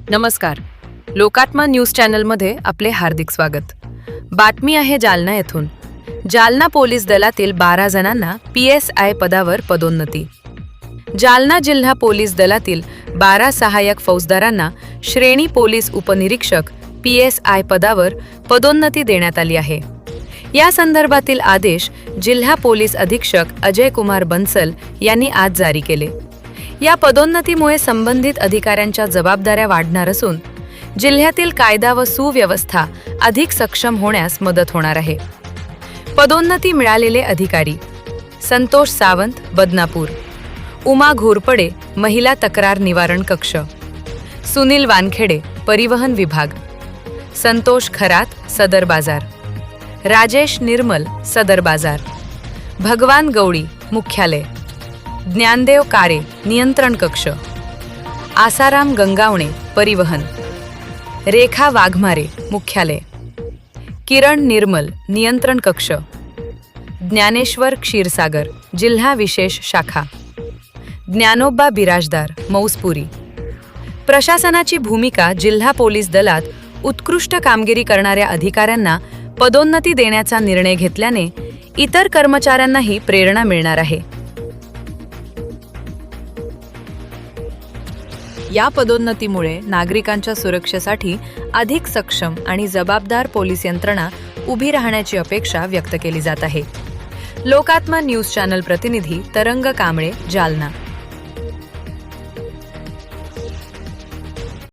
नमस्कार. लोकात्मा न्यूज चॅनलमध्ये आपले हार्दिक स्वागत. बातमी आहे जालना येथून. जालना पोलीस दलातील 12 जणांना PSI पदावर पदोन्नती. जालना जिल्हा पोलीस दलातील 12 सहाय्यक फौजदारांना श्रेणी पोलीस उपनिरीक्षक PSI पदावर पदोन्नती देण्यात आली आहे. या संदर्भातील आदेश जिल्हा पोलीस अधीक्षक अजय कुमार बन्सल यांनी आज जारी केले. या पदोन्नतीमुळे संबंधित अधिकाऱ्यांच्या जबाबदाऱ्या वाढणार असून जिल्ह्यातील कायदा व सुव्यवस्था अधिक सक्षम होण्यास मदत होणार आहे. पदोन्नती मिळालेले अधिकारी: संतोष सावंत, बदनापूर; उमा घोरपडे, महिला तक्रार निवारण कक्ष; सुनील वानखेडे, परिवहन विभाग; संतोष खरात, सदर बाजार; राजेश निर्मल, सदर बाजार; भगवान गवळी, मुख्यालय; ज्ञानदेव कारे, नियंत्रण कक्ष; आसाराम गंगावणे, परिवहन; रेखा वाघमारे, मुख्यालय; किरण निर्मल, नियंत्रण कक्ष; ज्ञानेश्वर क्षीरसागर, जिल्हा विशेष शाखा; ज्ञानोबा बिराजदार, मौसपुरी. प्रशासनाची भूमिका: जिल्हा पोलीस दलात उत्कृष्ट कामगिरी करणाऱ्या अधिकाऱ्यांना पदोन्नती देण्याचा निर्णय घेतल्याने इतर कर्मचाऱ्यांनाही प्रेरणा मिळणार आहे. या पदोन्नतीमुळे नागरिकांच्या सुरक्षेसाठी अधिक सक्षम आणि जबाबदार पोलीस यंत्रणा उभी राहण्याची अपेक्षा व्यक्त केली जात आहे. लोकात्मा न्यूज चॅनल प्रतिनिधी तरंग कांबळे, जालना.